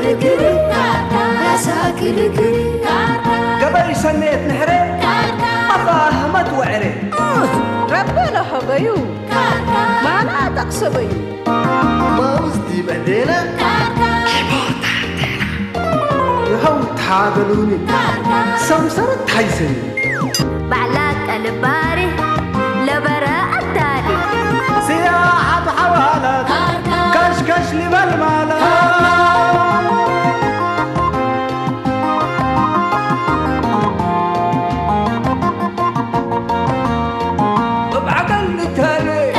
كركري راسا كركري قبل سنة نحري مفاهمة وعري ربنا حبيو ما أنا تقصبيو ما وزدي بعدينا يهو تعادلوني سمسرة حيسني بعلاك الباري لبراء التالي سياحة حوالات كشكش لي بالمالات بعقل التالي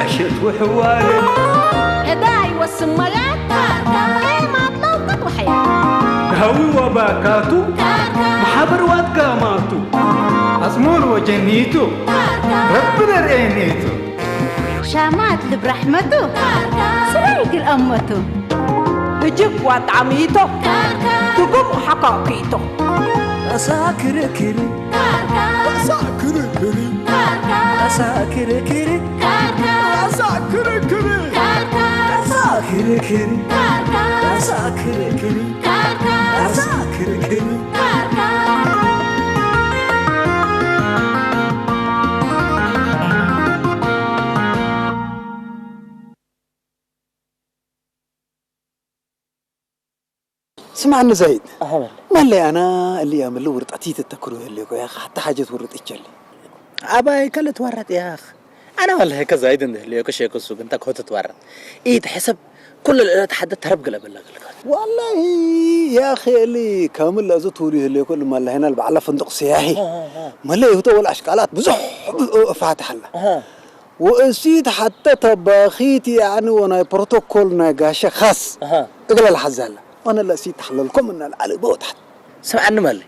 عشت وحوالي إداي والسمالات إيه ما تلوقت وحياة هوي وباكاتو محبر واتقاماتو أزمور وجنيتو ربنا رأينيتو شامات برحمته سريق الأمته هجب وطعميته تقوم حقاقيته أساكر كري أساكر كري أساكر كري أساكر كري أساكر كري أساكر كري أساكر كري سمعنا زايد ما اللي أنا اللي أعمل له ورطتي التكروه اللي يا أخي حتى حاجة ورط إيشلي أباي كله تورط يا أخ أنا والله هيك زايد اللي يكش يكسو أنت كهوت تورط إيه تحسب كل اللي تحدث ترب قلب الله والله يا أخي اللي كامل لازم توريه اللي كل ما اللي هنا اللي بعلى فندق سياحي ما اللي هو تول أشكالات بزح فاتح الله وأسيد حتى تباخيتي يعني وانا بروتوكول ناقاشة خاص اقل الحزالة وانا اللي أسيد تحللكم من العلي بوت حد سمعنا مالي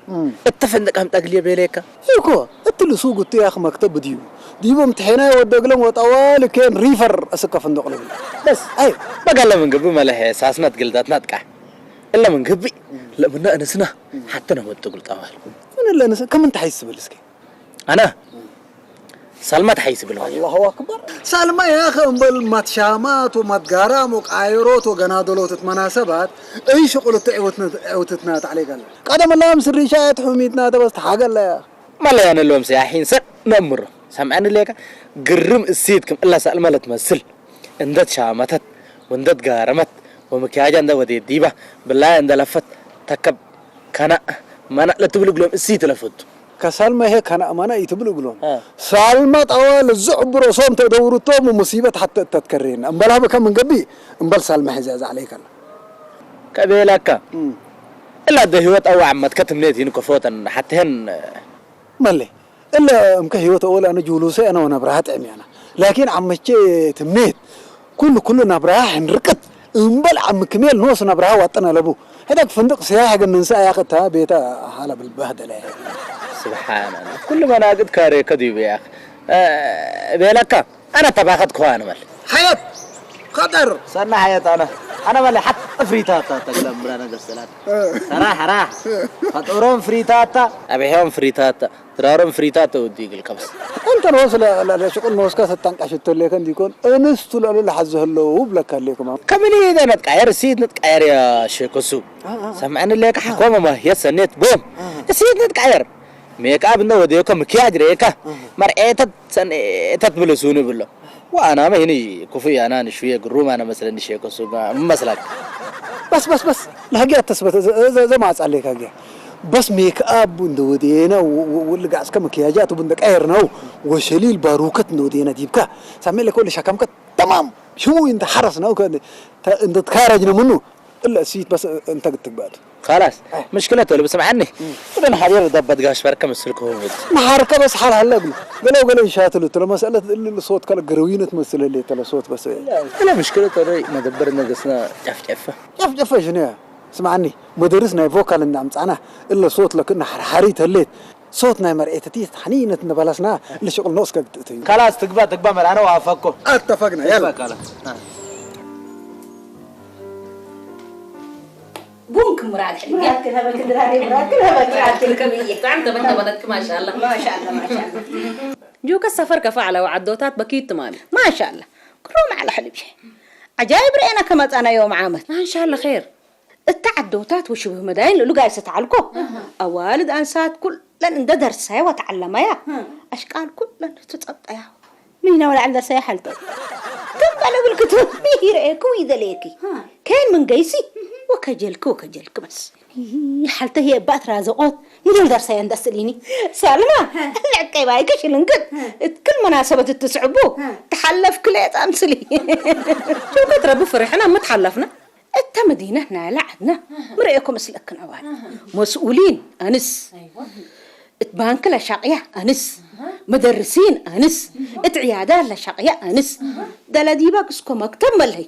اتفندق هم تقليه بيليكا يوكو انت اللي سوق يا أخ مكتب ديبو امتحاني ودقلهم وطوال كان ريفر أسكا فندق لهم بس أي بقى من قبل ما له أساسنا تقلدات ناتقع إلا من قبل لا منا أنا سنة حتى أنا ود تقول طوال من اللي أنا كم أنت حيس بالسكي أنا سلمى تحيس بالواجب الله أكبر سلمى يا أخي بالمتشامات ومتقارام وقايروت وقنادلوت مناسبات أي شغل تعوتنا عليك الله قدم الله مسري شايت حميتنا بس حاجة الله يا ما لا أنا اللوم سياحين سر نمر سمعني ليك قرم السيدكم الله سألمى لا تمثل اندت شامتت واندت قارمت ومكياج عند ودي ديبة بالله عند لفت تكب كنا ما لا تبلغ لهم السيد لفت كسلمى هيك أنا أمانة يتبلغ لهم سلمى أول الزعبر وصوم تدور توم ومصيبة حتى تتكررين أمبلها بكم من قبي أمبل سلمى حزاز عليك الله كبيلك إلا دهوت أو عمت كتمنيت هنا كفوتا حتى هن مالي إلا مكهيوت أول أنا جلوسي أنا ونبرهات عميانا لكن عمتي تمنيت كل نبراه نركض أمبل عم كميل نوص نبراه وطنا لبو هذاك فندق سياحي قد ننسى يا أخي تها بيتا حالة بالبهدلة سبحان الله كل ما ناقد كاري كذب يا أخي بيلك أنا تباخد كوان مال حياة خطر صرنا حياة أنا مالي حتى فريتاتا تقدم برانا قصلات راح خطورهم فريتاتا أبيهم فريتاتا ترارهم فريتاتا وديك الكبس أنت نوصل لشغل نوسكا ستانك شتول لكن ديكون أنستو لألو لحظه اللو بلك عليكم كمني إذا نتكعير سيد نتكعير يا شيكوسو سمعني لك حكومة ما هي سنة بوم سيد نتكعير ميك أب نوديكم مكياج ريكا مرأيتت سنة بلسوني بالله وأنا ما هني كوفي أنا نشوية قروم أنا مثلا نشيء كسوق مثلا بس لهجة تثبت زي ما أسألك هجة بس ميك أب ندودينا واللي قاعد كم مكياجات وبندك أيرنا وشليل باروكة ندودينا ديبكا سامي لك كل شكمك تمام شو أنت حرسنا وكذا أنت تخرجنا منه إلا سيت بس أنت قد تقبل خلاص مشكلته اللي بسمع عني بدنا حرير ضبط قاش فركة مسلك هو محركة بس حال هلا قالوا يشاتلوا ترى مسألة الصوت كلا قروينة تمثل اللي ترى صوت بس لا مشكلته رأي ما دبرنا قصنا جفة شنو سمعني مدرسنا فوكال النعم أنا إلا صوت لكنا حريت هليت صوتنا مرئتي حنينة نبلسنا اللي شغل نوسك خلاص تقبل مر أنا وافقكم اتفقنا يلا بونك مراد مراتلها بكدر هذه مراتلها الكمية تعمد بدك ما شاء الله ما شاء الله جوك السفر كفعلة وعدوتات بكيت تمامي ما شاء الله كروم على حلبي عجائب رأينا كما أنا يوم عامل إن شاء الله خير التعدوتات وشبه مداين اللي قاعد يتعلقوا أوالد أنسات كل لن انددر سايا وتعلميا أشكال كل لن تتقطعيا مين ولا عند سايا حلتو تنبالو بالكتب يرأيكو ويدليكي كان من قيسي وكجلك بس حالته هي بات رازقات مدول درسي عند السليني سالمة العكي بايك شلنقد كل مناسبة تسعبو تحلف كليت أمسلي شو كتربو فرحنا ما تحلفنا انت مدينتنا لعدنا مرأيكم مسلكنا أوان مسؤولين أنس بانك لشقية أنس مدرسين أنس عيادات لشقية أنس دلدي باكسكو مكتب ملهي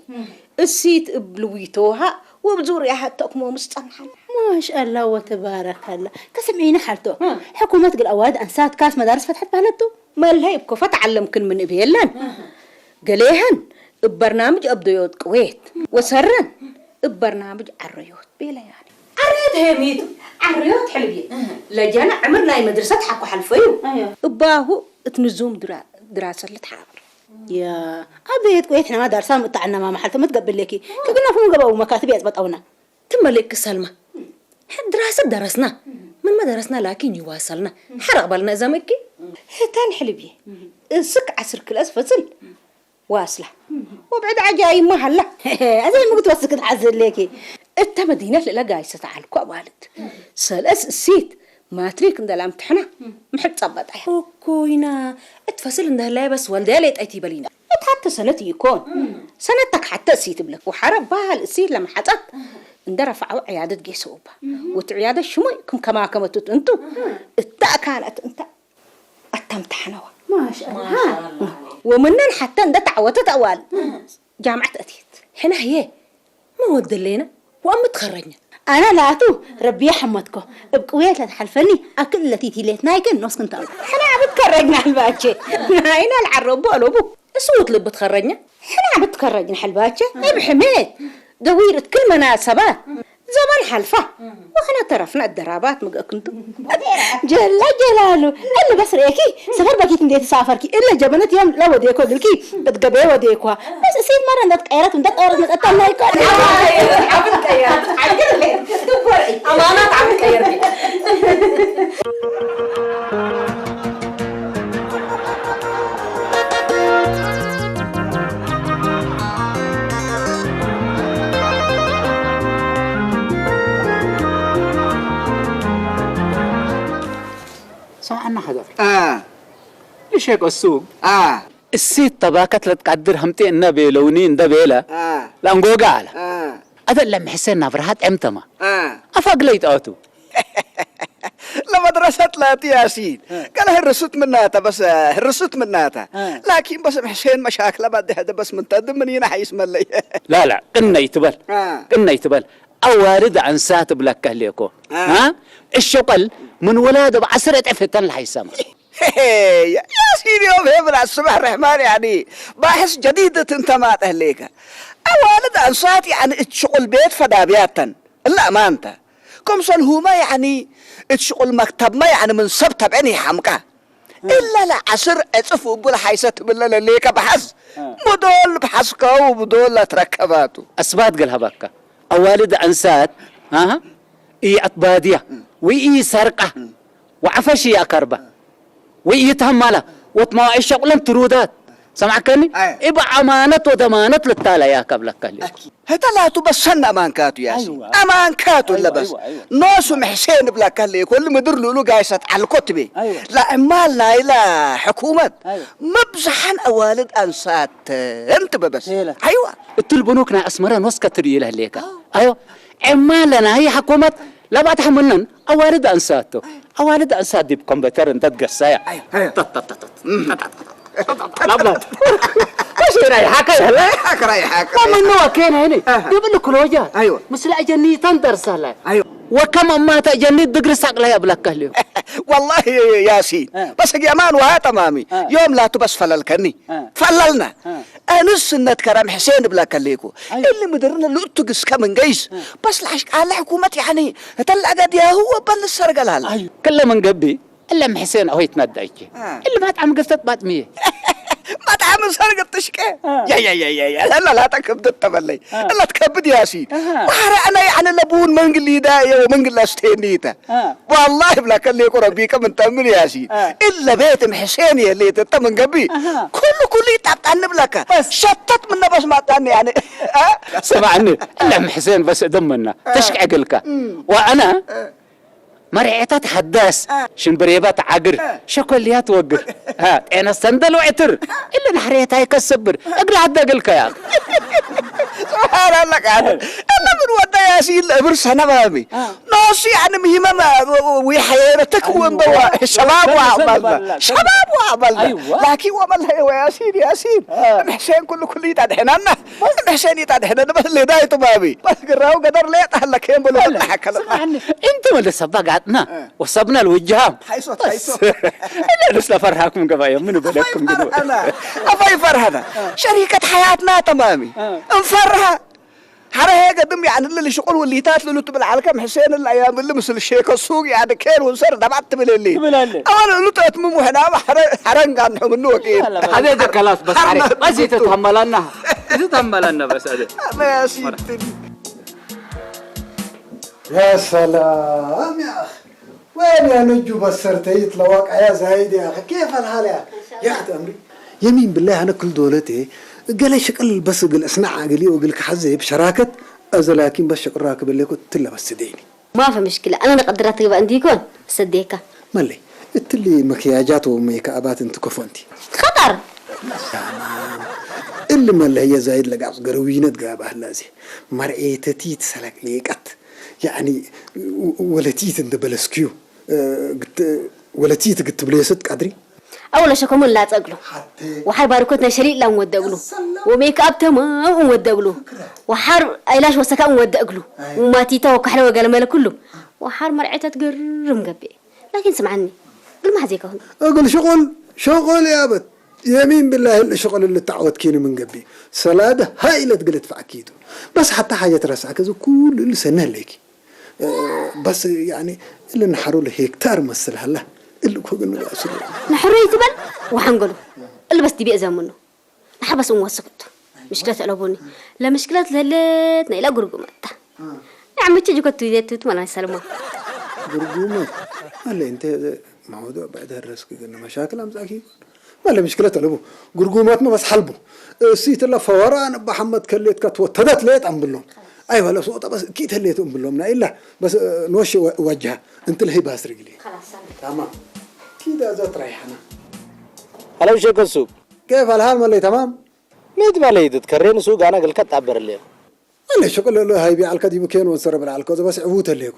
السيت بلويتوها وبزوري حتى أكمو مستنحل ما شاء الله وتبارك الله كسمعينا حالتو حكومة الأواد أنسات كاس مدارس فتحت بهلتو مالهي بكو فتعلم كن من إبيلان قليهن ببرنامج أبديوت كويت وسرن ببرنامج عريوت بيلا يعني عريوت هيميتو عريوت حلوية لجانا عمرنا أي مدرسة حكو حلفيو باهو تنزوم دراسة لتحاور يا أبيت كويت إحنا ما درسنا متعنا ما محل فما تقبل لكي كنا فوق قبل ومكاتب يثبتونا تم لك سلمى دراسة درسنا من ما درسنا لكن يواصلنا حرق بالنا زمكي تاني حلبي السك عسر كل أسفل واصلة وبعد عجايب ما هلا زي ما قلت وسكت عزل لكي انت مدينة لا جايسة على والد سلس السيت ما تريك ندلع امتحنا محب تصبط كوينا اتفصل انده لا بس والدها ليت ايتي بالينا حتى سنتي يكون سنتك حتى سيت بلك وحرب بها السيت لما حطت اندرفعوا عيادة جيسوبة وتعيادة شموي كما كمتت انتو التا كانت انت التمتحنوا ما شاء الله ومنن حتى انده تعوتت اوال جامعة اتيت حنا هي ما ود لينا وام تخرجنا أنا لاتو ربي يحمدكم بقويت لتحلفني أكل التي تيلتنا يكن نص كنت أنا بتكرجنا الباتشة هنا العرب قلبو صوت اللي بتخرجنا حنا بتكرجنا حلباتشة بحميد دويرة كل مناسبة زمان حلفة وحنا طرفنا الدرابات مقا كنتو جل جلاله اللي بس ريكي سفر بكيت نديت سافركي إلا جبنت يوم لا وديكو دلكي بتقبي وديكوا بس أسيب مرة ندك قيرات وندك قيرات نتقطع يكون عبد قيرات عبد ليه تبوري أمانات عبد قيرات سمعنا حدا ليش هيك السوق السيت طباكت لتقدر همتي إنها بيلونين ده بيلا لانقوقع على هذا لما حسين نفرحات امتما أفاق ليت آتو لما درست لاتي ياسين قال هرسوت مناتا بس هرسوت مناتا لكن بس حسين مشاكل بعد هذا بس من تدمني نحيس ملي لا قلنا يتبل قلنا يتبل أوارد عن ساتب لك أهليكو الشقل من ولاده بعسرة عفتن الحيسامة يا سيدي يوم هبل الصبح الرحمن يعني باحث جديدة انتمات أهليك أوالد أنصات يعني اتشغل بيت فدابياتا لا ما أنت كم صنهما يعني اتشغل مكتب ما يعني من سبت بعيني حمقة إلا لا عسر أتفو بلا حيثة بلا لليك بحث مدول بحثك ومدول تركباته أسبات قلها بكا أوالد أنسات إي أطبادية وإي سرقة وعفشي أكربة وإي تهمالة وطماع الشغلان ترودات سمعكني إبا أمانة ودمانة للتالي يا قبلك كلي هذا لا تبصن أمانكاتو يا سيدي أمانكاتو إلا بس ناس محسين بلا كلي كل مدر لولو قايسة على الكتبي لا إمالنا إلى حكومة مبزحن أوالد أنسات انتبه بس أيوة التلبنوكنا أسمران وسكتري له ليك أيوة إمالنا هي حكومة لا بعد حملنا أوالد أنساتو أوالد أنسات دي بكمبيوتر انت تقصايا لا وش رايحك هلا رايحك ما نوع كان هنا قبل كلوجات ايوه مثل اجني تندرس هلا ايوه وكم اما تجني دغرس عقلها يبلك له والله يا ياسين بس يا مان وها تمامي يوم لا تبس فللكني فللنا انس النت كرم حسين بلاك ليكو اللي مدرنا لوتقس كمن قيس بس على حكومه يعني تلقى يا هو بل السرقه لا كل من قبي الا ام حسين هو يتندى اللي ما تعم قصه بات مية ما تعمل سرقة تشكي يا لا تكبد التبلي لا تكبد يا سيد وحرا أنا يعني لبون منقل لي داية ومنقل لاستينيتا والله بلاك اللي يقول بيك من تأمل يا سيد إلا بيت حسيني اللي تتمن قبي كل يتعطن بلاك شتت من بس ما تاني يعني سمعني لا حسين بس دمنا تشكي عقلك وأنا مرعيتات حداس شنبريبات عقر شوكوليات وقر انا السندل وعتر الا نحريتها يكسبر اقلع عداقلك يا اخي سبحان الله قادر الا من ودا ياسين الابر سنه بابي ناصي يعني مهمه ويحيى تكون بوا شباب وعملنا لكن وعملها ياسين حسين كل يتدحنا حسين يتدحنا بس اللي دايته بابي بس قراو قدر ليه تهلك يم بلو حكى انت ولا سبقعتنا وصبنا الوجهام حيصو لا نسلا فرحكم قبايا منو بدكم قدو انا ابي فرحنا شركه حياتنا تمامي انفرها حرا هيك قدم يعني اللي شغل واللي تاتلو لو تبل على حسين الايام اللي مثل الشيخ السوق يعني كان ونصر دبعت بالليل انا لو تتمم هنا حرن كان منو اكيد هذا خلاص بس عارف بس تتحملنا بس هذا يا سيدي يا سلام يا أخي وين يا نجو بسرتيت لواقع يا زايد يا أخي كيف الحال يا أخي أمري يمين بالله أنا كل دولتي قال شكل بس قل أسمع عقلي وقل كحزة بشراكة لكن بس شكل راكب اللي كنت تلا بس ديني ما في مشكلة أنا قدرت يبقى عندي يكون صديقة مالي التلي مكياجات وميك أبات انتو كفونتي خطر اللي ما هي زايد لقى قروينة قابه لازي مرئيتتي تسلك ليقت يعني ولتيت انت بلسكيو ولتيت قلت بليست قدري أول شكم لا تقولوا وحي باركوتنا شريك لا مودقلو وميك اب تمام مودقلو وحر علاج وسكا مودقلو وما تيتا وكحله وقال كله وحر مرعته تقرم قبي لكن سمعني قل ما هذيك اقول شغل يا بت يمين بالله الشغل اللي تعود كيني من قبي سلاده هاي اللي تقلت فاكيدو بس حتى حاجه ترسع كذا كل اللي سنه لك بس يعني اللي نحروا له هيكتار مثل هلا اللي كو قلنا اسلو نحري تبل وحنقوله اللي بس تبي ازم منه نحبس وسكت مشكله علبوني لا مشكله ليلتنا الى قرقمت يا عمي تجي كنت تيت ولا سلمى قرقمت هلا انت موضوع بعد الرزق قلنا مشاكل امزاكي ولا مشكله علبو قرقمت ما بس حلبو سيت الله فوران محمد كليت كتوتدت ليت ام بلهم ايوه لا صوت بس كيت هليت ام بلهم الا بس نوش وجهها انت اللي هي باس رجلي خلاص تمام كده ذات ريحنا هلا وش يكون سوق كيف الحال مالي تمام ميت بالي تتكرين سوق انا قلت تعبر الليل ولا شغل هاي بيع الكدي مكان ونسرب على الكوز بس عبوت الليكو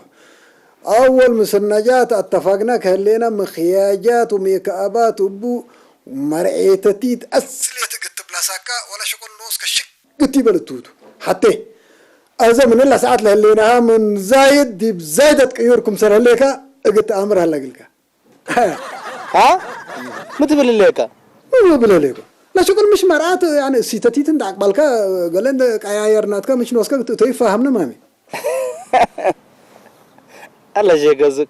اول مسنجات اتفقنا كهلينا مخياجات وميكابات وبو مرعيتتي اسلت قلت بلا ساكا ولا شغل نوس كشك قلت بلتوتو حتى أذا من الله ساعات لهليناها من زايد دي بزايدة كيوركم سنة ليكا قلت أمر هلا قلك ها متبل الليكا مو بلا ليكا لا شغل مش مرات يعني سيتتي تندعك بالكا قال عندك عيارناتك مش نوسكا تفهمنا مامي الله شيء قصدك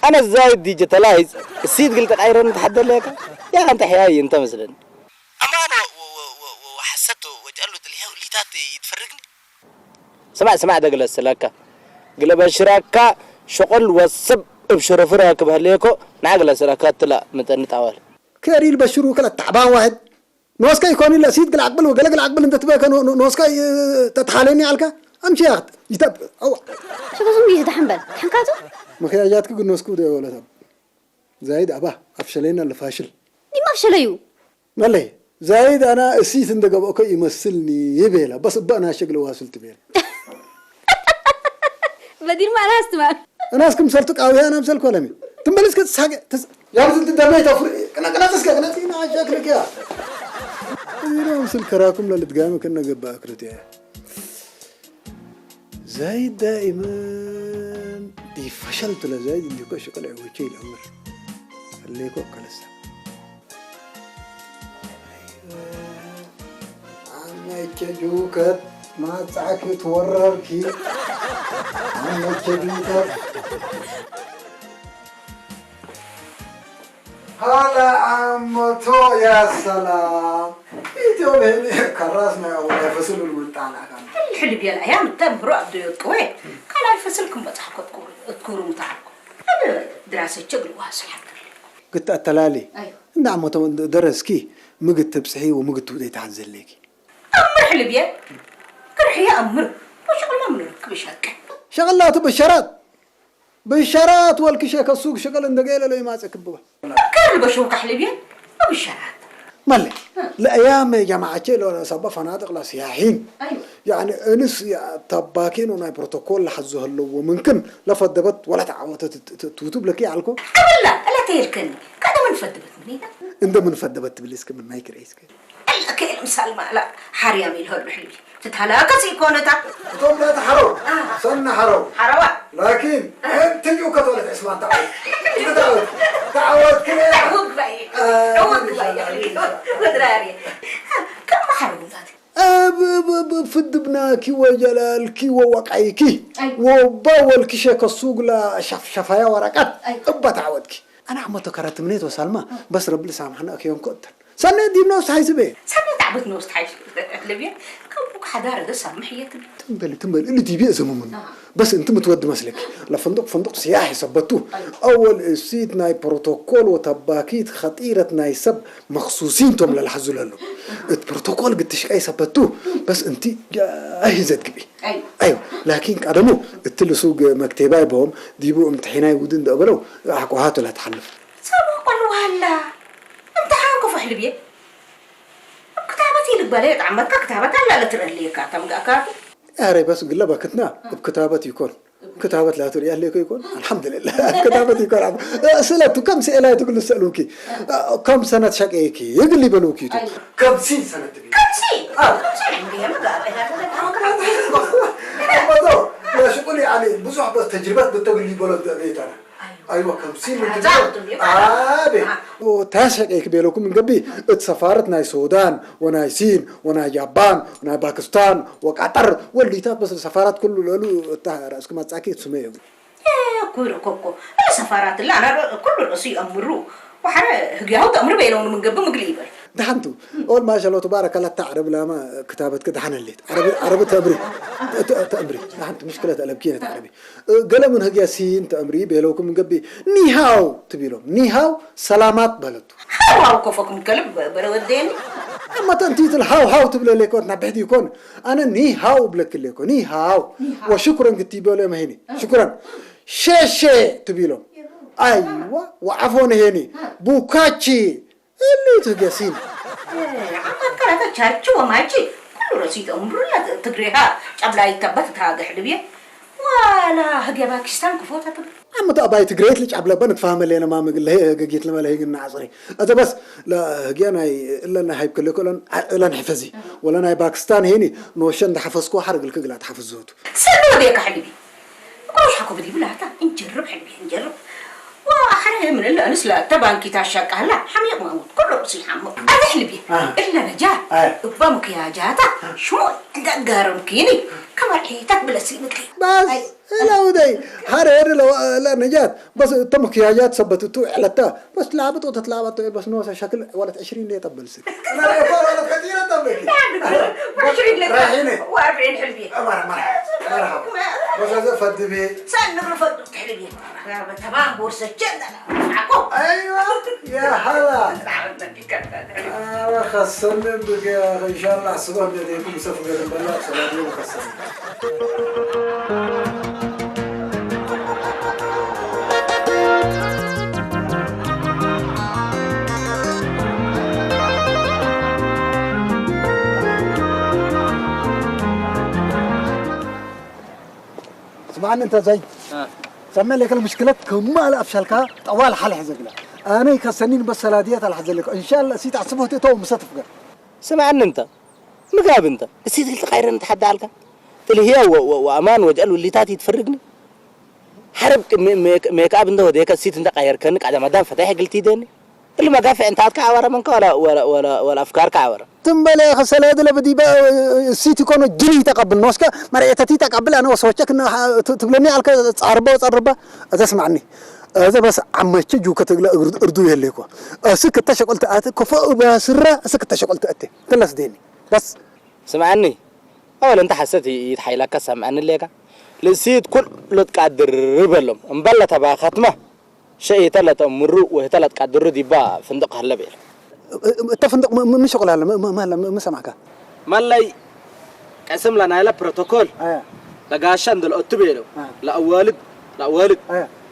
أنا زايد دي جتلاحظ السيد قلت عيران تحدى ليكا يا أنت حياي أنت مثلا أما أنا وحسته وجعله تلهيه اللي تاتي يتفرقني سمع ده قلت سلاكا قل بشراكا شغل وصب بشرفرها كبهليكو نعقل سلاكات لا متن تعال كاريل بشرو كلا تعبان واحد نوسكا يكون الا سيد قل عقبل وقل عقبل انت تبقى نوسكا تتحاليني عليك امشي يا اخت يتب او شو قصدك يتحمل حنكاتو مخياجاتك قل نوسكو ده ولا تب زايد ابا افشلين اللي فاشل دي ما افشليو مالي زايد انا اسيت انت قبل يمثلني يبيلا بس انا شغل واصلت بيه بدير ما انا استمع انا اسكم سالتك او انا مسلك ولا مين تملس كتسحق يا بس انت دمي تفرق انا تسكت انا فينا شكلك يا انا مسل كراكم اللي تقامك كنا قبا اكلتي زايد دائما دي فشلت لزايد اللي كو شكل عوجي الامر خليكو كلسه انا تجوكت ما تعك تورركي انا تجوكت هلا عمتو يا سلام إيتو بهني كراسنا ولا فصل الملتعنا كان الحلب يا الأيام التمر عبد القوي قال الفصلكم بتحكوا تذكروا متعبكم هذا دراسة شغل واسع قلت التلالي أيوه نعم درسكي مقت تبصحي ومقت ودي تعزل ليكي أمر حلب يا كرح يا أمر وشغل ما منك بشهك شغلات بالشارات والكشاك السوق شغل اندقيل لو ما تكبوا كان بشوك حلبيا ما بالشارات مالي الايام يا جماعه لو صبا فنادق لا سياحين ايوه يعني انس طباكين ونا بروتوكول لحزوه له وممكن لفدبت ولا تعوت توتب لك عليكم لا لا تيركني كذا من فدبت مني انت من فدبت بليسك من مايك رئيسك الأكل مثال ما لا حريم يلهر حلبي تتهلاكس يكونتا توم لا تحرو سن حرو حروا لكن انت جو كتولت اسمع تعود كده تعود باي ودراري كم حروا ذاتي فدبناكي وجلالكي ووقعيكي وباولكي شيك السوق لا شفايا ورقات ابا تعودكي انا عم تكرت منيت وسلمى بس رب سامحنا اكيون كنت سنة دي نوست حيز بيه سنة تعبت نوست حيز لبيا كم حدار ده سامحية تنبل اللي تبيه زمن بس انت متود مسلك لفندق سياحي سبتوه اول سيد ناي بروتوكول وتباكيت خطيرة ناي سب مخصوصين توم للحزول له البروتوكول قلت اي سبتوه بس انت جاهزة تجيبي ايوه لكن قدموا التل سوق مكتباي بهم ديبوا امتحاناي ودين دقبلوا حكوا هاتوا لا تحلف سابوا قالوا هلا امتحانكم في حلبيه كتابتي البلد عمك كتابتك لا ترهلي كاتم كاتم يا ري بس قل بكتنا بكتابتي يكون كتابة لا تري أهلك يكون الحمد لله كتابتي يكون أسئلة كم سئلة تقول سألوكي كم سنة شقيكي يقول لي بلوكي كم سنة تبي كم سين عندي ما لا شغلي عليه بزح بس تجربات بتقول لي بلد بيتنا أيوة كم سين من تجربة وتاسع بيلوكم من قبل اتسافرتنا السودان وناي صين وناي يابان وناي باكستان وقطر واللي بس السفارات كله لولو رأسكم أتساكي تسميه كوكو السفارات لا أنا كل رأسي أمرو وحنا هجاو تأمر بينهم من قبل مقليبر دحنتو أول ما شاء الله تبارك الله تعرب لما كتابة كده حنا الليت عربي تأمري دحنتو مشكلة ألبكينة تعربي قال من هجا سين تأمري بيلوكم من قبل نيهاو تبيلهم نيهاو سلامات بلد هاو كفكم كلب برودين أما تنتيت الهاو تبلا ليكون نبهدي يكون أنا نيهاو بلك ليكون نيهاو وشكرا كتيبوا لهم هني شكرا شيء تبيلهم أيوة وعفون هني بوكاتشي اللي تجسين عمك كذا تشاركوا وماجي كل رصيد أمر لا تقريها قبل يتبت هذا حلبية ولا هجا باكستان كفوتها أما تأباي تقريت ليش قبل بنت فاهم اللي أنا ما مقول هي جيت لما له قلنا عصري هذا بس لا هجينا إلا أنا هيب كله ولا نحفظي ولا أنا باكستان هني نوشن ده حفظكوا حرق الكجلات حفظوته سنو ديك حلبي كلش حكوا بدي بلا تا نجرب حلبي نجرب وآخرها من إلا نسلا تبان كتاشك هلا حمي موت كله بصي حمو هذا حلبي إلا نجات بامك يا جاتا شو قارم كيني كمان حيتك بلا سيمتي بس لا ودي هارير لو لا نجات بس تمك يا جات سبتتو علتا بس لعبت وتتلعبت بس نوسه شكل ولا 20 ليه طبل سي انا ولا كثير طبل 20 ليه و40 حلبي مرحبا بس هذا فد بي سنبر فد حلبي تمام بورصه جدا معكم ايوه يا هلا خصنا بقى ان شاء الله الصبح بديكم سفر بالله صلاه يوم خصنا سمعني انت زي سمع لك المشكلة كمال أفشلك طوال حل حزقنا أنا يكسنين بس سلاديات على حزلك إن شاء الله سيت عصبه تتو مستفقة سمعني انت مقاب انت السيد الخير انت حد عليك تلي هي وامان وجعلوا اللي تاتي تفرقني حرب ميكاب انت وديك السيد انت غير كانك على مدام فتح قلتي ديني اللي ما قافع انت كعوره منك ولا افكار كعوره تنبلي خسلاد لا بدي بقى السيت يكون جري تقبل نوسكا مريتتي تقبل انا وصوتك انه تبلني على صاربه تسمعني هذا بس عم تشجو كتقلا اردو يليكو اسك تشقلت ات كفاء باسرة اسك تشقلت اتي تلس ديني بس سمعني اول انت حسيت يتحيلك سمعني ليك لسيد كل لتقدر ربلهم مبلة تبع ختمه شيء ثلاث مرو وثلاث قدر دي با فندق هلا بيل تفندق مش شغل هلا ما سمعك مالي قسم لنا لا بروتوكول لغاشان دل اتبيلو لا والد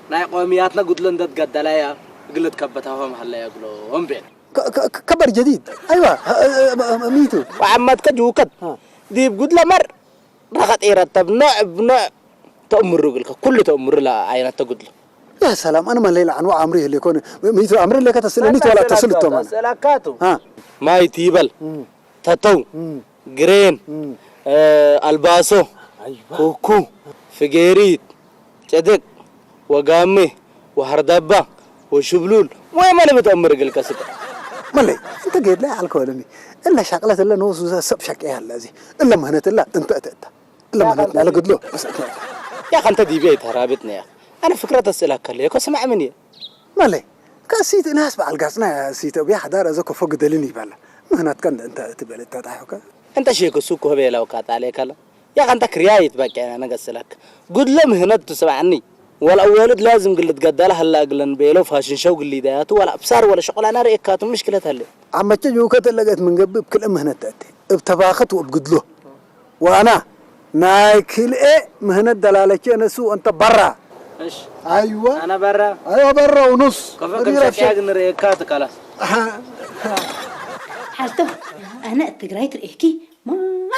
ناي قومياتنا قدلن دد قدلايا قلت كبتهم هلا يقولون بين كبر جديد ايوه ميتو وعمتك جوكت ديب قد لمر رغت إيرتب نوع تأمر رجلك كل تأمر لا عينات تقول يا سلام انا ما الليل عن عمري اللي يكون ميتو عمري اللي كتصل ميتو ولا تصل التومان سلاكاتو ما يتيبل تاتو جرين الباسو كوكو فجيريت صدق وقامي وهردبة وشبلول وما اللي بتأمر رجلك سك ملي انت قاعد لا على كلامي الا شغلات الا نوص سب شك ايه هلا زي الا مهنت الا انت الا مهنتنا على قدلو بس يا اخي انت دي بيت هرابتنا يا انا فكره اسالك ليك اسمع مني مالي كاسيت ناس بعد القصنا سيت ابي حدار ازكو فوق دلني بالا مهنت كان انت تبل تضحك انت شيكو سوق هبه لو كات عليك لا يا اخي انت كريايت بقى انا اسالك قد له مهنت تسمعني ولا والد لازم قلت قداله هلا اقلن بيلو فاشن شوق اللي داياته ولا ابصار ولا شغل انا ريكاتو مشكله هله عم تجو كتلقيت من قبل بكل مهنه تاتي بتباخت وبقدله وانا نايكل ايه مهنه دلالتي انا سو انت برا ايش ايوه انا برا ايوه برا ونص كيف شكاك نريكات خلاص حالته انا تقرايت الاحكي ما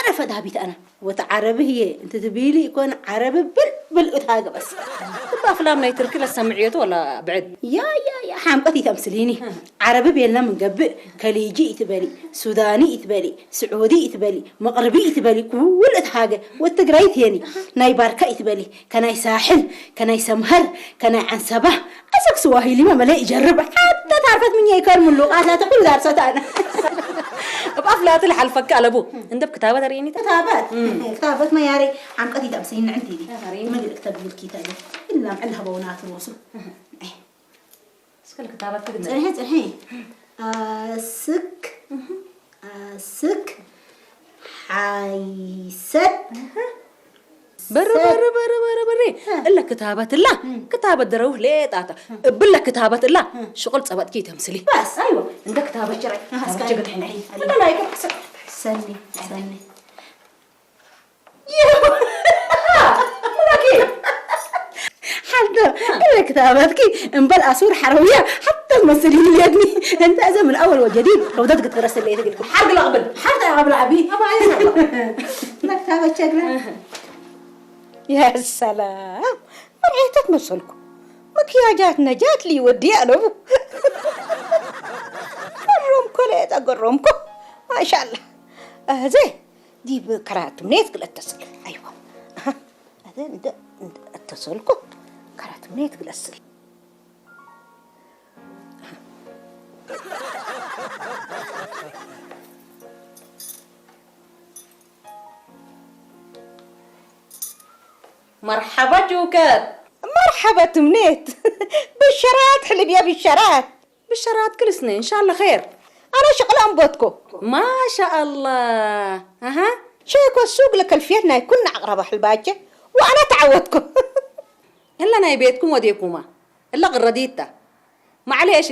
رفضها بيت انا وتعربي هي انت تبيلي يكون عربي بالاتهاجه بس بافلامنا يترك له سمعيته ولا بعد يا حامقتي تمثليني عربي بيلنا من قبل كليجي يتبالي سوداني يتبالي سعودي يتبالي مغربي يتبالي كل اتهاجه والتقرايت يعني ناي باركه يتبالي كناي ساحل كناي سمهر كناي عنسبه اسك سواهيلي ما ملا يجرب حتى تعرفت من يكون من اللغات لا تقول دارسات انا بافلات الحلفك على ابو انت بكتابه تريني كتابات ما ياري عم قدي تمسين عندي دي ما قد اكتب الكتاب الا معلها بونات الوصل سكل كتابات كده الحين سك حيسد بري الا كتابات الله كتابه دروه ليه طاطا بلا كتابه الله شغل صبت كي تمثلي بس ايوه عندك كتابه شرعي اسكت الحين انا لا يكفي سني حتى كتاباتك انبل اسور حرويه حتى الممثلين اللي يدني انت اذا من اول وجديد لو بدك تدرس اللي يدك حرق قبل عبي ابا عايز لك كتابه شكلها يا سلام مرعيتك مسلكم مكياجات نجات لي ودي ألو الرومكو ليه تقرمكو ما شاء الله زين دي بكرات منيت قل اتصل أيوة هذا انت اتصلكو كرات منيت قل اتصل مرحبا جوكر مرحبا تمنيت بالشرات حلب يا بالشرات كل سنة إن شاء الله خير أنا شغلة أنبوتكو ما شاء الله شيكو السوق لك الفيرنا يكون عقربة حلباجة وأنا تعودكو إلا أنا بيتكم وديكوما إلا غرديتا ما عليه إيش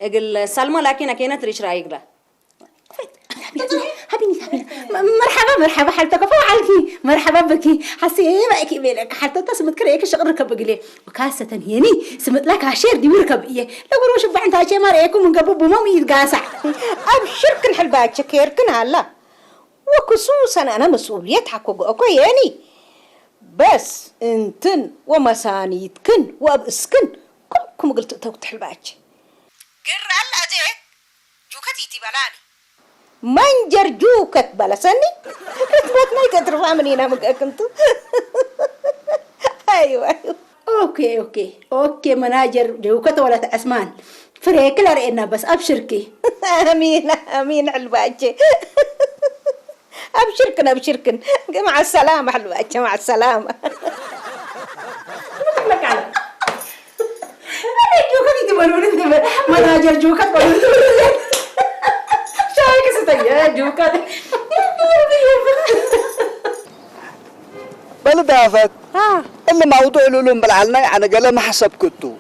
قل سلمى لكن أكينا تريش رايق له حبيني مرحبا حالتك فوعلكي مرحبا بكي حسي باكي بيلك حتى تسمت كريك شغل ركب قلي وكاسه هيني سمت لك عشير دي وركب ايه لو روش بعد هاشي ما رايكم من قبل بمام يتقاسع ابشركن حلبات شكيركن هلا وخصوصا انا مسؤوليه حقكم يعني بس انتن ومسانيتكن وابسكن كلكم قلت توت حلبات قر هلا زيت جوكتي تبلاني منجر جوكت بلسني كتبت ما يقدر منينا مكنتو ايوه اوكي مناجر جوكت ولا اسمان فريك لا رأينا بس ابشركي امين حلباجي ابشركن مع السلامه حلباجي مع السلامه تبلوني مناجر جوكات بلوني شاي كستيا جوكات بل دافت اللي موضوع لولم بالعلنا يعني قال ما حسب كنتو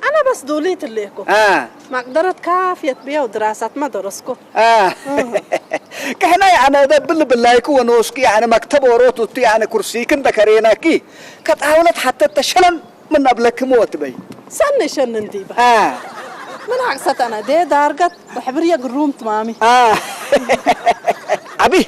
أنا بس دوليت الليكو ما قدرت كافية بيا ودراسات ما درسكو كهنا يعني ده بالله يكون ونوسكي يعني مكتب وروتو يعني كرسي كندا كريناكي كتحاولت حتى تشلن من قبلك موت بي سنة شنن ديبا من عكست أنا دي دارقت وحبرية قروم تمامي أبي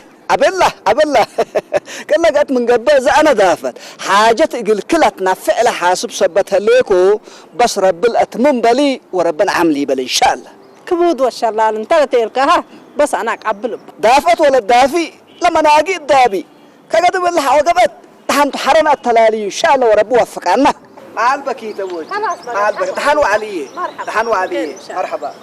كلا قد من قبل أنا دافت حاجة تقول كلتنا فعل حاسب سبتها ليكو بس رب الأتمم بلي وربنا عملي بلي إن شاء الله كبود والشلال انت تلقاها بس أنا أقبل دافت ولا دافي لما ناقي الدابي كقد بالله وقبت تحن تحرنا التلالي إن شاء الله ورب وفق عنا مع البكيت أبوي مع البكيت تحنوا عليه تحنوا عليه مرحبا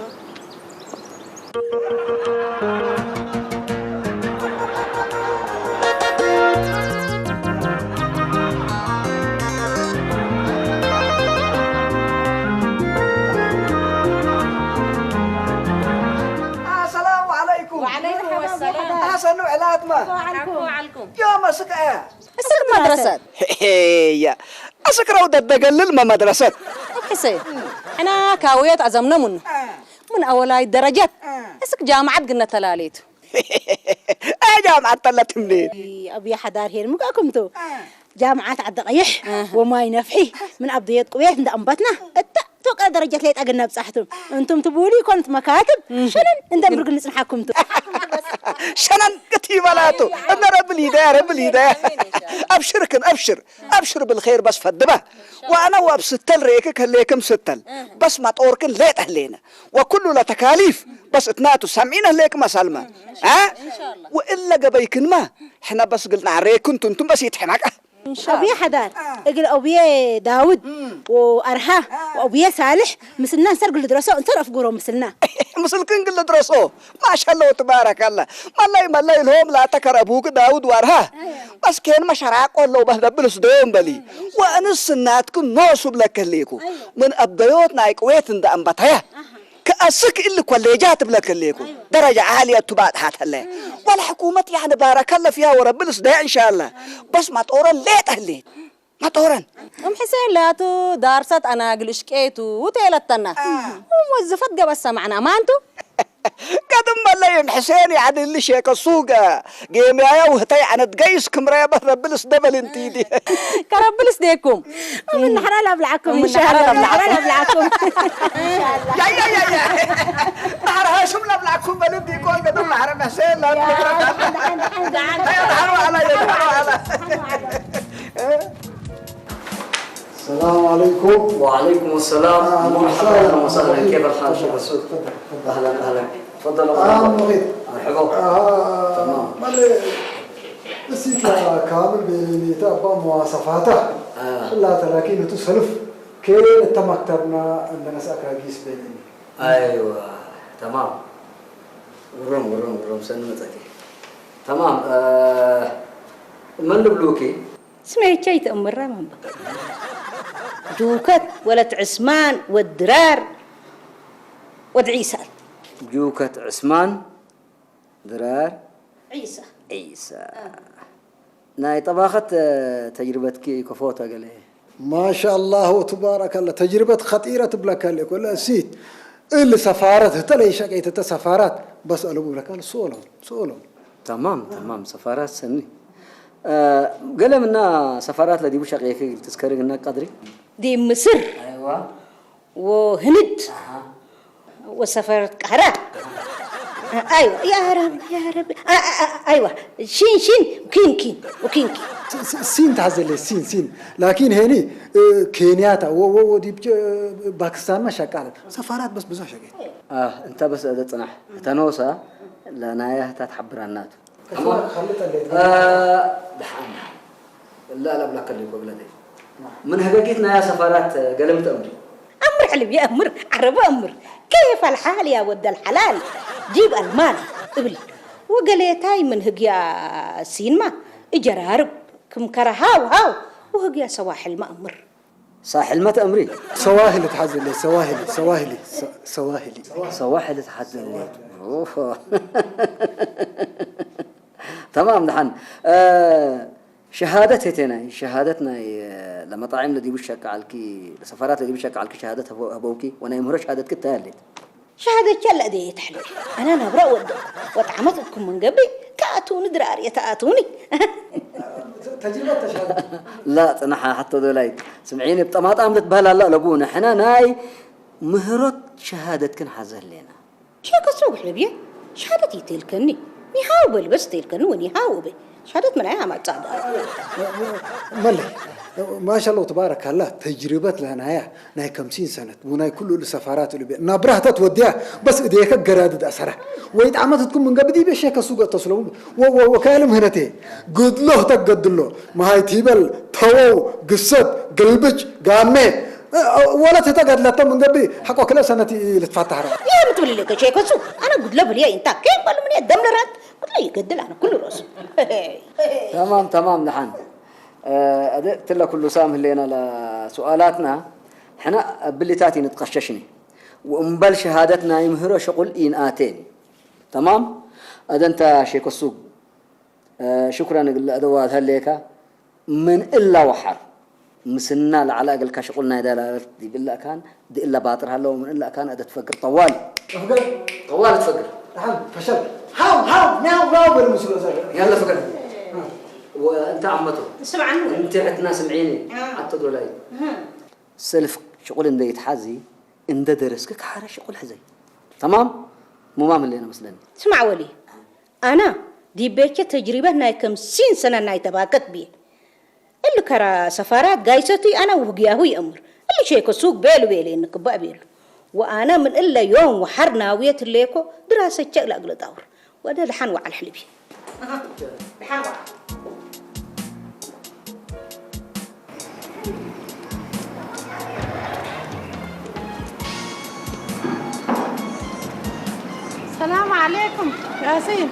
وعليكم السلام حسن وعلات ما وعليكم يوم سكة السك مدرسة هي أسكر ودد دقلل ما مدرسة حسين أنا كاويت عزمنا من أولاي الدرجات اسك جامعة قلنا تلاليت جامعة طلت منين أبي حدار هير مكاكمتو جامعات عدقيح وما ينفحي من أبضيات قوية عند أنبتنا توقع درجة ليت أقلنا بصحتم أنتم تبولي كنت مكاتب شنن أنت برقل نسنحكمتو شنن كتيبالاتو أنا رب الهداية أبشر بالخير بس فدبه وأنا وابستل ريكك هليكم ستل بس ما توركن ليت أهلينا وكله لتكاليف بس اتناتو سامعين هليك مسالمة وإلا قبيكن ما احنا بس قلنا عليكم انتم بس يتحنك أبي حدار اقل أبي داود وأرها وأبي صالح مثلنا نسرق الدراسة ونصرف قروه مثلنا مثلكن قل درسوه ما شاء الله وتبارك الله ما الله لهم لا تكر أبوك داود وأرها بس كان مشارع والله بهدبل صدوم بلي وأنس سناتكم نوصب لك ليكو من أبديوتنا يكويت عند أنبتها كأسك اللي كوليجات بلك ليكو درجة عالية تبعت حات الله والحكومة يعني بارك الله فيها ورب الصداع إن شاء الله بس ما تورن ليت أهليت ما تورن حسين لاتو دارست أنا قلش كيتو وتيلتنا وموظفت قبس معنا ما أنتو قدم الله حسين يعني اللي شيك السوق جيميايا وهتاي عن تقيس كمريا بس ربلس دبل انتيدي كربلس ديكم من حرالة بلعكم إن شاء الله من حرالة بلعكم يا نهارها شملة بلعكم بلدي يكون قدم حرم حسين لا تحروا على السلام عليكم. وعليكم السلام. مرحبا اهلا وسهلا كيف الحال شيخ السود؟ اهلا تفضلوا مرحبا. تمام. نسيت كامل بتابع مواصفاته لا لكن تسلف كين تمكتبنا عندنا ساكاجيس بيني. ايوه تمام. ورم سنمتك. تمام. من بلوكي؟ اسمعي شيء تأمر من بك جوكت ولد عثمان والدرار ود عيسى جوكت عثمان درار عيسى ناي طباخت تجربتك كفوتها قال ايه ما شاء الله وتبارك الله تجربة خطيرة بلك لك ولا سيت اللي سفارات تلاقي شقيت سفارات بس قالوا لك سولو تمام سفارات سني قال منا سفارات لدي بوش شقيقي تذكري قلنا قدري دي مصر ايوه وهند وسفارة قهرة ايوه يا رب ايوه شين وكين سين تعزل سين لكن هني كينياتا ودي باكستان ما شغاله سفارات بس بزح شقيت انت بس تصنح تنوسا لنايا تتحبرنات خليت دحنا لا بلاك اللي ببلدي من هجاجتنا يا سفارات قلمت أمر علم يا أمر عرب أمر كيف الحال يا ود الحلال جيب المال قبل وقاليتاي من هجيا سينما إجرارب كم كره هاو وهجيا سواحل ما أمر ساحل ما تأمري سواهل تحزن لي سواهلي سواحل تحزن لي أوه. تمام نحن شهادتنا لمطاعم الذي بشك على سفارات الذي بشك على شهادة أبوكي وأنا يمهر شهادتك التالي شهادة كلا دي تحلو أنا نبرأ وتعمدكم من قبل كأتوني دراري تأتوني تجربة شهادة لا تنحى حتى دولاي سمعيني بطماطم بهلا لا لبونا حنا ناي مهرت شهادتك حزن لنا شاكا سوق حلبيا شهادتي تلكني يحاول بس تلكني ونيحاول شهادة منعها ما تصعد ملي ما شاء الله تبارك الله تجربة لنا ناي 50 سنة وناي كل السفارات اللي نبرها توديها بس إديك جرادة أسرة ويتعمد تكون من قبل دي بشيء سوق تصلون وكلام هنتي قد له تقد له ما هي تيبل ثو قصة قلبج قامة ولا تتقد لا من قبل حقه كل سنة اللي تفتح يا بتقولي لك شيء كسو أنا قد له بليا أنت كيف قال مني الدم لرات قد له يقدل أنا كل راس تمام نحن أدت لك كل سام لنا لسؤالاتنا حنا بلتاتي نتقششني ومبل شهادتنا يمهر شغل إن آتين تمام أنت شيك السوق شكرا للأدوات هالليكا من إلا وحر مسنا العلاقة الكشغلنا إذا دي بالله كان دي إلا باطر هلا ومن إلا كان أدت تفكر طوال تفكر فشل هاو ناو بالمسلسل يلا فكر وأنت عمته اسمع عنه أنت عندنا سمعيني حتى دولاي سلف شغل إن يتحازي إن درسك حارة شغل حزي تمام مو ما من اللي أنا مثلاً اسمع ولي أنا دي بيتي تجربة ناي 50 سنة ناي تباكت بيه اللي كرا سفارات جايستي أنا وبقياه يأمر اللي شيء كسوق بيلو إنك بقى بيلو وأنا من إلا يوم وحرنا ويت الليكو دراسة شغل أقل دور وده الحنوع على الحلبي الحنوع السلام عليكم ياسين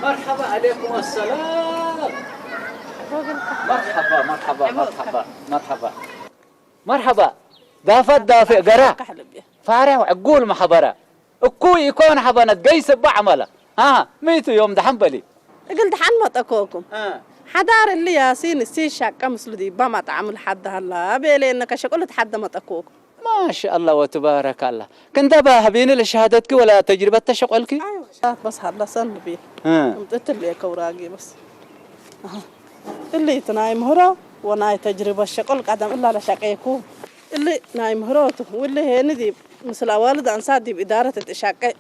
مرحبا عليكم السلام مرحبا دافع قرا فارع وعقول محبرة اكوي يكون حبنت قيس بعمله ميتو يوم دحن بلي قلت حن ما تكوكم حدار اللي ياسين السي شاكا مسلودي بما تعمل حد هلا بيلي انك شقلت حد ما تكوكم ما شاء الله وتبارك الله كنت بهبين لشهادتك ولا تجربة شغلك ايوه بس هلا سن بي قلت لي كوراقي بس اللي تنايم هرا وناي تجربة شغل قدم الا لشقيكو اللي نايم هروته واللي هي ندي مثل والد انصادي بإدارة الشقة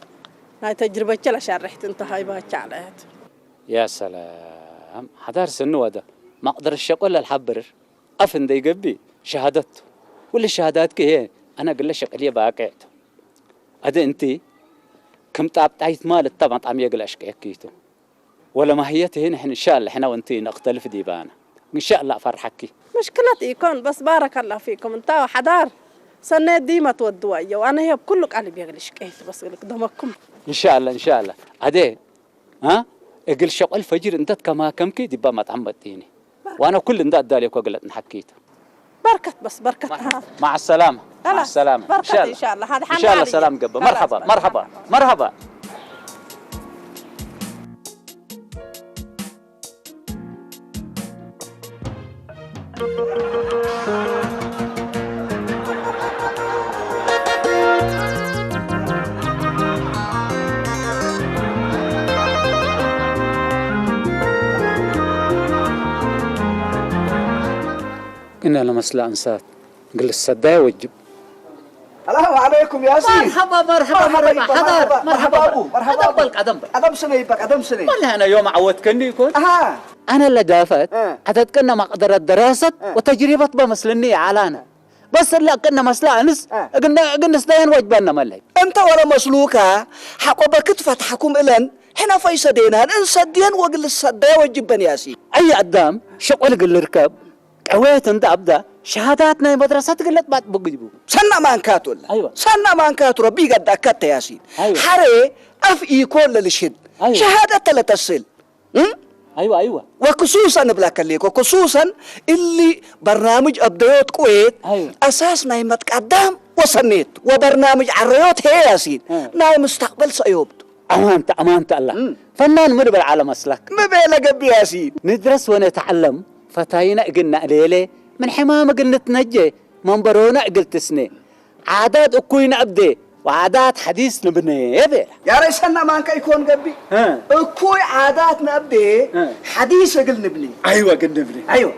ناي تجربة كلا شرحت انت هاي باك عليها يا سلام حدار سنو هذا ما اقدر الشغل الحبر افن دي قبي شهادته ولا شهاداتك هي انا اقول لك اللي باقيت هذا انت كم تعبت مال طبعا طعم يقل اشكيكيتو ولا ما هي هنا ان شاء الله احنا وانت نختلف ديبانا ان شاء الله فرحكي مشكلتي يكون بس بارك الله فيكم انت حدار سنه ديما تودوا وانا هي بكل قلب يقل شكيت بس لك دمكم ان شاء الله هذا اقل شق الفجر انت كما كمكي ديبا ما تعمدتيني وانا كل انت دالك وقلت نحكيته بركة بس بركة مع السلامة مع السلامة إن شاء الله إن شاء الله هذا إن شاء الله سلام قبل مرحبا قلنا لمسلا انسات قل السداي وجب السلام عليكم يا سيدي مرحبا حضر مرحبا أدم سنة والله أنا يوم عودتني يكون أنا اللي دافت عدد ما قدر الدراسة وتجربة بمسلني علىنا بس اللي كنا مسلا أنس قلنا سداين وجبنا ملك أنت ولا مسلوكا حقوبة كتفت حكم إلن حنا فايسدينا انسدين وقل السداي وجبني يا سيدي أي قدام شغل قل ركب عويت انت أبدا شهاداتنا مدرسة قلت ما تبقجبوا سنة ما انكاتوا أيوة سنة ما انكاتوا ربي قد أكدت يا سيدي أيوة حري أف إيكول للشد أيوة شهادة لا تصل ايوه وخصوصا بلاك ليك وخصوصا اللي برنامج ابديوت كويت اساس ناي متقدم وسنيت وبرنامج عريوت هي ياسين ناي مستقبل سيوبت امانت الله فنان مدبر على مسلك مبيلا قبي ياسين ندرس ونتعلم فتاينا قلنا ليلة من حمام قلنا تنجي منبرونا قلت سنة عادات اكوين ابدي وعادات حديث نبني يبي يا ريسنا ما يكون قبي اكوي عادات نبدي حديث قل نبني ايوه قل نبني ايوه